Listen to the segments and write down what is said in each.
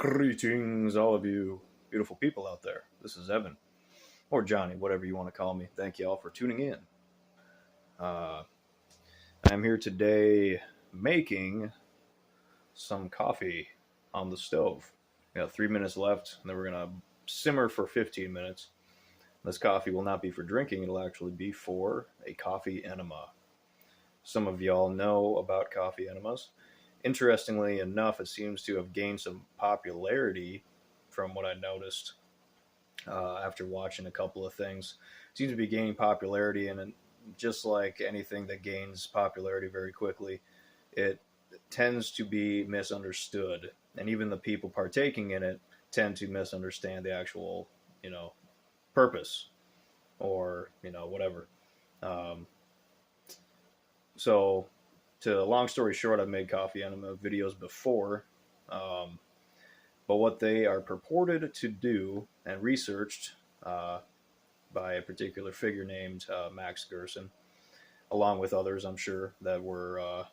Greetings, all of you beautiful people out there. This is Evan, or Johnny, whatever you want to call me. Thank you all for tuning in. Uh, I'm here today making some coffee on the stove. We got 3 minutes left, and then we're going to simmer for 15 minutes. This coffee will not be for drinking, it'll actually be for a coffee enema. Some of y'all know about coffee enemas. Interestingly enough, it seems to have gained some popularity from what I noticed after watching a couple of things. It seems to be gaining popularity, and just like anything that gains popularity very quickly, it tends to be misunderstood. And even the people partaking in it tend to misunderstand the actual, purpose or, whatever. Um, so, to long story short, I've made coffee enema videos before. Um, but what they are purported to do and researched by a particular figure named Max Gerson, along with others, I'm sure, that were,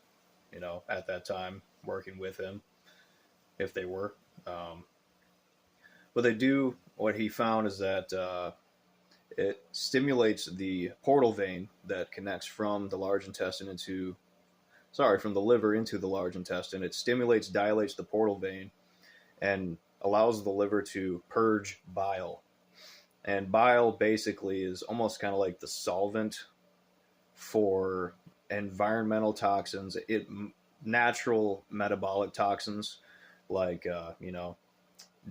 at that time working with him, if they were. What they do, what he found is that it stimulates the portal vein that connects from the large intestine from the liver into the large intestine. It stimulates, dilates the portal vein, and allows the liver to purge bile. And bile basically is almost kind of like the solvent for environmental toxins, natural metabolic toxins like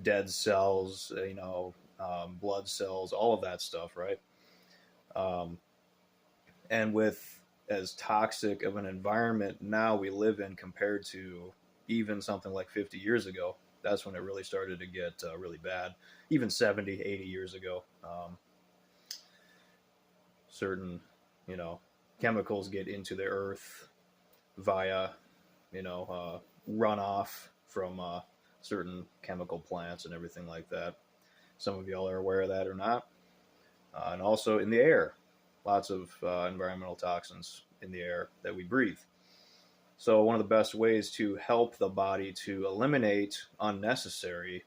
dead cells, blood cells, all of that stuff, right? Um, and with as toxic of an environment now we live in compared to even something like 50 years ago, that's when it really started to get really bad. Even 70, 80 years ago, certain, chemicals get into the earth via, runoff from certain chemical plants and everything like that. Some of y'all are aware of that or not. And also in the air, lots of environmental toxins in the air that we breathe. So one of the best ways to help the body to eliminate unnecessary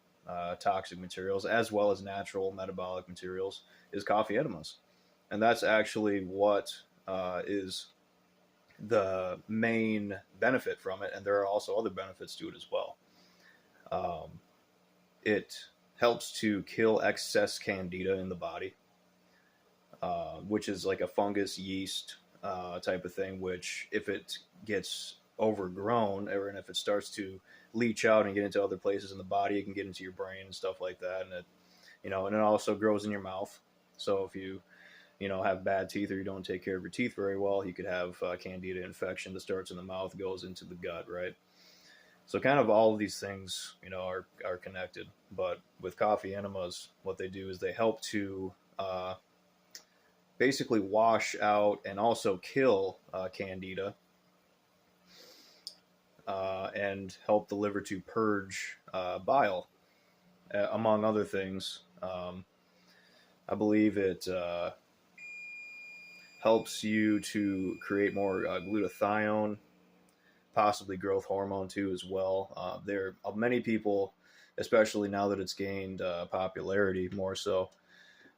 toxic materials as well as natural metabolic materials is coffee enemas. And that's actually what is the main benefit from it. And there are also other benefits to it as well. It helps to kill excess candida in the body, which is like a fungus yeast type of thing, which if it gets overgrown or and if it starts to leach out and get into other places in the body, it can get into your brain and stuff like that. And and it also grows in your mouth. So if you have bad teeth or you don't take care of your teeth very well, you could have candida infection that starts in the mouth, goes into the gut, right? So kind of all of these things, are connected. But with coffee enemas, what they do is they help to basically wash out and also kill candida and help the liver to purge bile, among other things. I believe it helps you to create more glutathione, possibly growth hormone too as well. There are many people, especially now that it's gained popularity more so,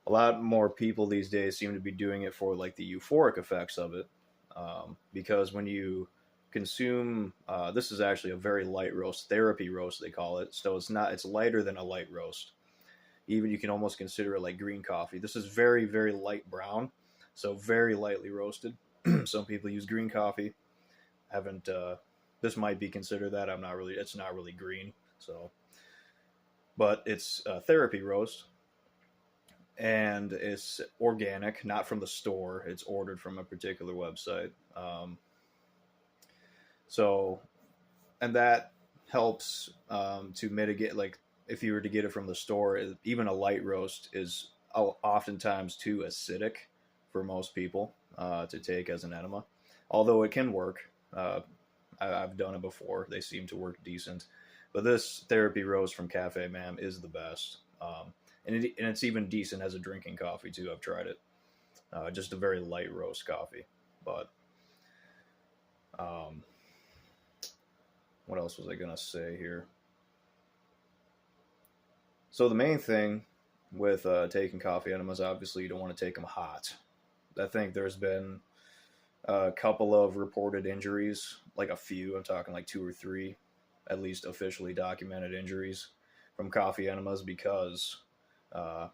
a lot more people these days seem to be doing it for like the euphoric effects of it. Because when you consume, this is actually a very light roast, therapy roast they call it. So it's lighter than a light roast. Even you can almost consider it like green coffee. This is very, very light brown, so very lightly roasted. Some people use green coffee. Haven't, this might be considered that. It's not really green. So, but it's a therapy roast and it's organic, not from the store. It's ordered from a particular website. So, and that helps to mitigate, like if you were to get it from the store, even a light roast is oftentimes too acidic for most people to take as an enema, although it can work. I've done it before. They seem to work decent. But this therapy roast from Cafe Mam is the best. And it's even decent as a drinking coffee, too. I've tried it. Just a very light roast coffee. But what else was I going to say here? So the main thing with taking coffee enemas, obviously, you don't want to take them hot. I think there's been a couple of reported injuries, like a few. I'm talking like two or three, at least officially documented injuries from coffee enemas because uh,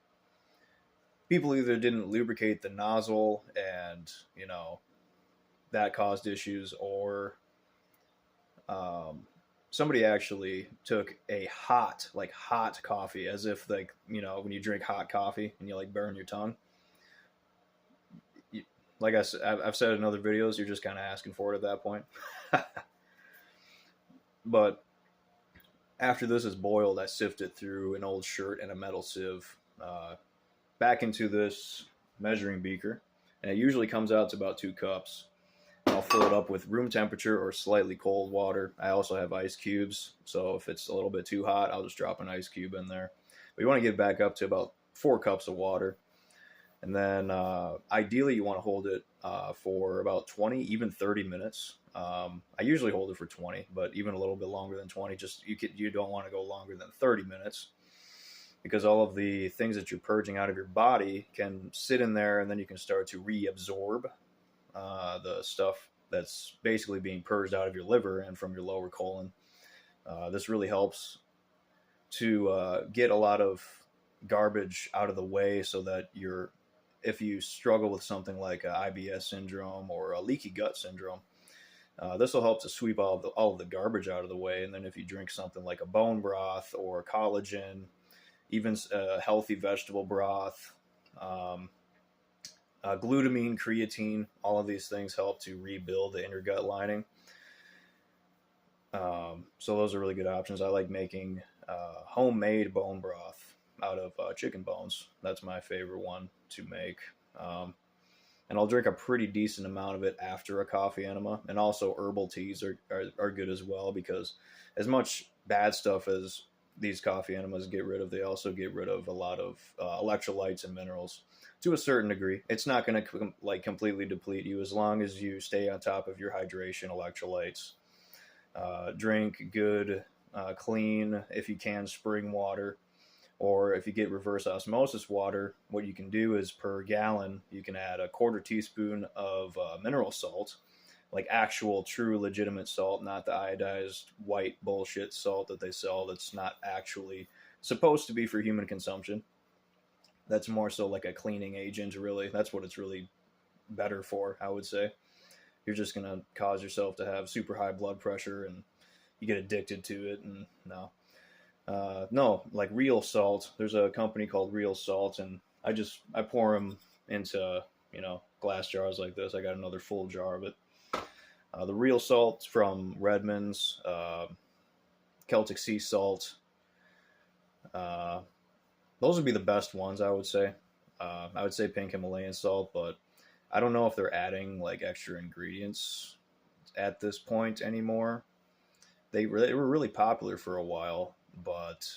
people either didn't lubricate the nozzle and that caused issues, or um, somebody actually took a hot coffee, as if like when you drink hot coffee and you like burn your tongue. You, like I've said in other videos, you're just kind of asking for it at that point. But after this is boiled, I sift it through an old shirt and a metal sieve back into this measuring beaker, and it usually comes out to about 2 cups. I'll fill it up with room temperature or slightly cold water. I also have ice cubes, so if it's a little bit too hot, I'll just drop an ice cube in there. But you want to get back up to about 4 cups of water. And then ideally, you want to hold it for about 20, even 30 minutes. I usually hold it for 20, but even a little bit longer than 20. Just you don't want to go longer than 30 minutes because all of the things that you're purging out of your body can sit in there, and then you can start to reabsorb the stuff that's basically being purged out of your liver and from your lower colon. This really helps to get a lot of garbage out of the way so that if you struggle with something like IBS syndrome or a leaky gut syndrome, this will help to sweep all of the garbage out of the way. And then if you drink something like a bone broth or collagen, even healthy vegetable broth, glutamine, creatine, all of these things help to rebuild the inner gut lining. So those are really good options. I like making homemade bone broth out of chicken bones. That's my favorite one to make. And I'll drink a pretty decent amount of it after a coffee enema. And also herbal teas are good as well, because as much bad stuff as these coffee enemas get rid of, they also get rid of a lot of electrolytes and minerals to a certain degree. It's not going to completely deplete you as long as you stay on top of your hydration, electrolytes. Drink good, clean, if you can, spring water. Or if you get reverse osmosis water, what you can do is per gallon, you can add a quarter teaspoon of mineral salt, like actual, true, legitimate salt, not the iodized white bullshit salt that they sell that's not actually supposed to be for human consumption. That's more so like a cleaning agent, really. That's what it's really better for, I would say. You're just going to cause yourself to have super high blood pressure and you get addicted to it. And no, like real salt. There's a company called Real Salt, and I pour them into glass jars like this. I got another full jar of it. The Real Salt from Redmond's, Celtic Sea Salt. Those would be the best ones, I would say. I would say pink Himalayan salt, but I don't know if they're adding like extra ingredients at this point anymore. They were really popular for a while, but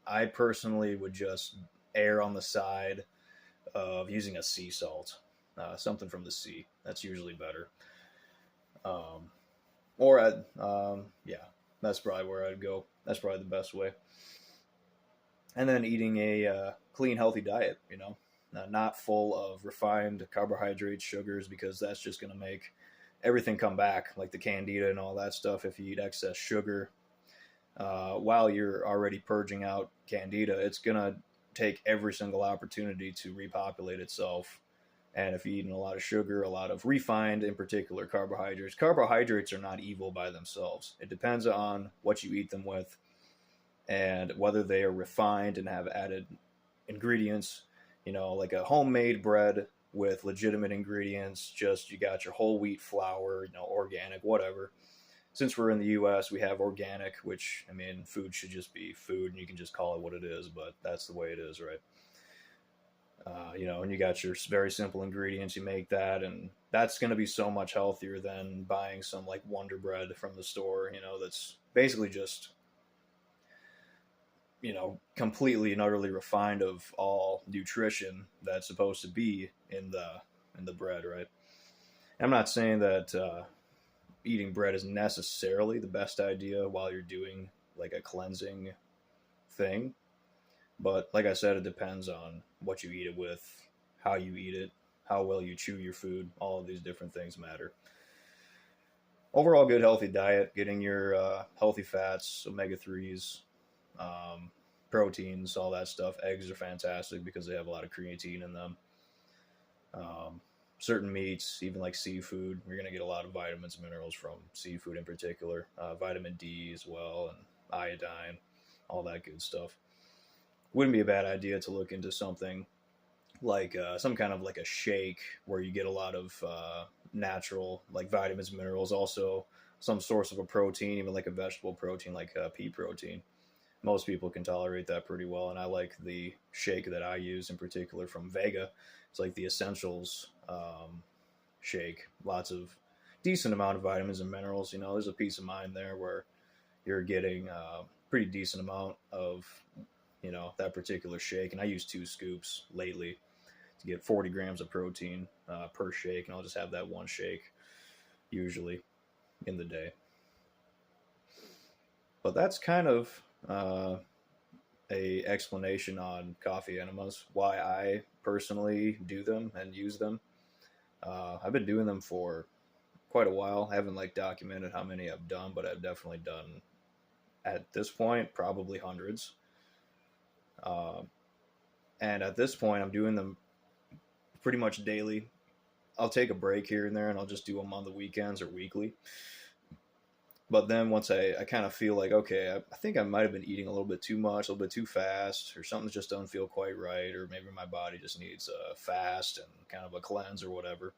I personally would just err on the side of using a sea salt, something from the sea. That's usually better. Yeah, that's probably where I'd go. That's probably the best way. And then eating a clean, healthy diet, not full of refined carbohydrates, sugars, because that's just going to make everything come back, like the candida and all that stuff. If you eat excess sugar while you're already purging out candida, it's going to take every single opportunity to repopulate itself. And if you're eating a lot of sugar, a lot of refined, in particular, carbohydrates are not evil by themselves. It depends on what you eat them with and whether they are refined and have added ingredients, like a homemade bread with legitimate ingredients. Just you got your whole wheat flour, organic, whatever. Since we're in the U.S., we have organic, which, I mean, food should just be food, and you can just call it what it is, but that's the way it is, right? And you got your very simple ingredients. You make that, and that's going to be so much healthier than buying some like Wonder Bread from the store. That's basically just completely and utterly refined of all nutrition that's supposed to be in the bread, right? I'm not saying that eating bread is necessarily the best idea while you're doing like a cleansing thing. But like I said, it depends on what you eat it with, how you eat it, how well you chew your food. All of these different things matter. Overall, good healthy diet, getting your healthy fats, omega 3s, um, proteins, all that stuff. Eggs are fantastic because they have a lot of creatine in them. Um, Certain meats, even like seafood, you're going to get a lot of vitamins and minerals from seafood in particular. Vitamin D as well, and iodine, all that good stuff. Wouldn't be a bad idea to look into something like some kind of like a shake where you get a lot of natural like vitamins, minerals, also some source of a protein, even like a vegetable protein like pea protein. Most people can tolerate that pretty well, and I like the shake that I use in particular from Vega. It's like the Essentials shake. Lots of decent amount of vitamins and minerals. You know, there's a peace of mind there where you're getting a pretty decent amount of that particular shake. And I use 2 scoops lately to get 40 grams of protein per shake, and I'll just have that one shake usually in the day. But that's kind of a explanation on coffee enemas, why I personally do them and use them. I've been doing them for quite a while. I haven't like documented how many I've done, but I've definitely done at this point probably hundreds. Uh, and at this point, I'm doing them pretty much daily. I'll take a break here and there, and I'll just do them on the weekends or weekly. But then once I kind of feel like, okay, I think I might have been eating a little bit too much, a little bit too fast, or something just doesn't feel quite right, or maybe my body just needs a fast and kind of a cleanse or whatever.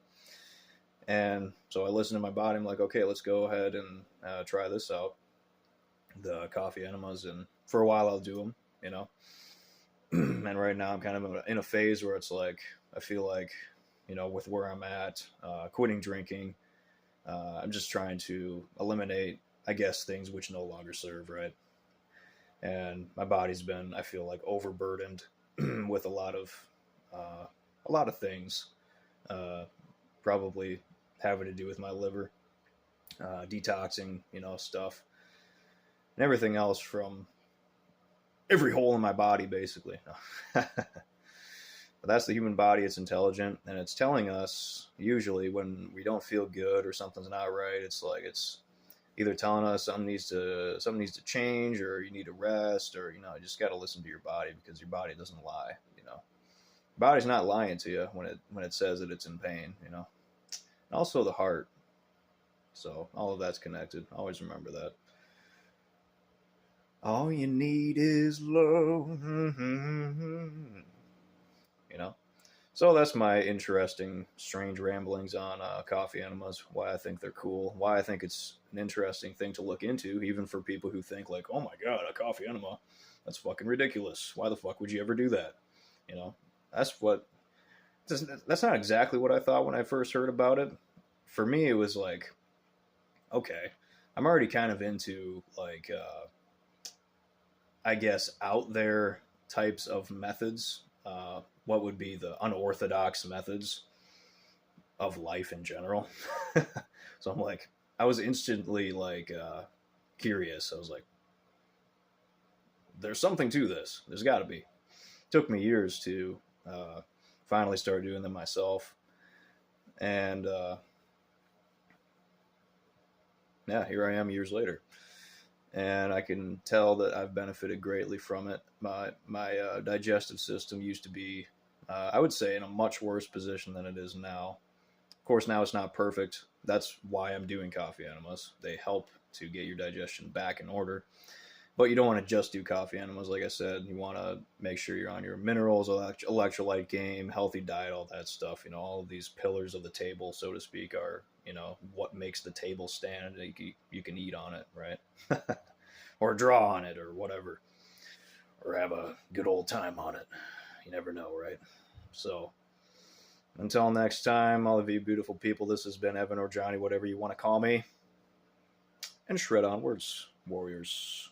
And so I listen to my body. I'm like, okay, let's go ahead and try this out, the coffee enemas. And for a while, I'll do them, you know. And right now, I'm kind of in a phase where it's like, I feel like, with where I'm at, quitting drinking, I'm just trying to eliminate, I guess, things which no longer serve, right? And my body's been, I feel like, overburdened with a lot of things, uh, probably having to do with my liver, detoxing, stuff, and everything else from every hole in my body, basically. But that's the human body. It's intelligent, and it's telling us usually when we don't feel good or something's not right. It's like it's either telling us something needs to change, or you need to rest, or you just got to listen to your body because your body doesn't lie. Your body's not lying to you when it says that it's in pain. And also the heart. So all of that's connected. Always remember that. All you need is love. you know. So that's my interesting, strange ramblings on coffee enemas. Why I think they're cool. Why I think it's an interesting thing to look into, even for people who think like, "Oh my god, a coffee enema, that's fucking ridiculous. Why the fuck would you ever do that?" You know, that's what. That's not exactly what I thought when I first heard about it. For me, it was like, okay, I'm already kind of into like, I guess, out there types of methods. What would be the unorthodox methods of life in general? So I'm like, I was instantly like curious. I was like, there's something to this. There's got to be. It took me years to finally start doing them myself, and yeah, here I am years later, and I can tell that I've benefited greatly from it. My digestive system used to be, I would say, in a much worse position than it is now. Of course, now it's not perfect. That's why I'm doing coffee enemas. They help to get your digestion back in order. But you don't want to just do coffee enemas, like I said. You want to make sure you're on your minerals, electrolyte game, healthy diet, all that stuff. All of these pillars of the table, so to speak, are what makes the table stand. You can eat on it, right? Or draw on it, or whatever, or have a good old time on it. You never know, right? So until next time, all of you beautiful people, this has been Evan or Johnny, whatever you want to call me, and shred onwards, warriors.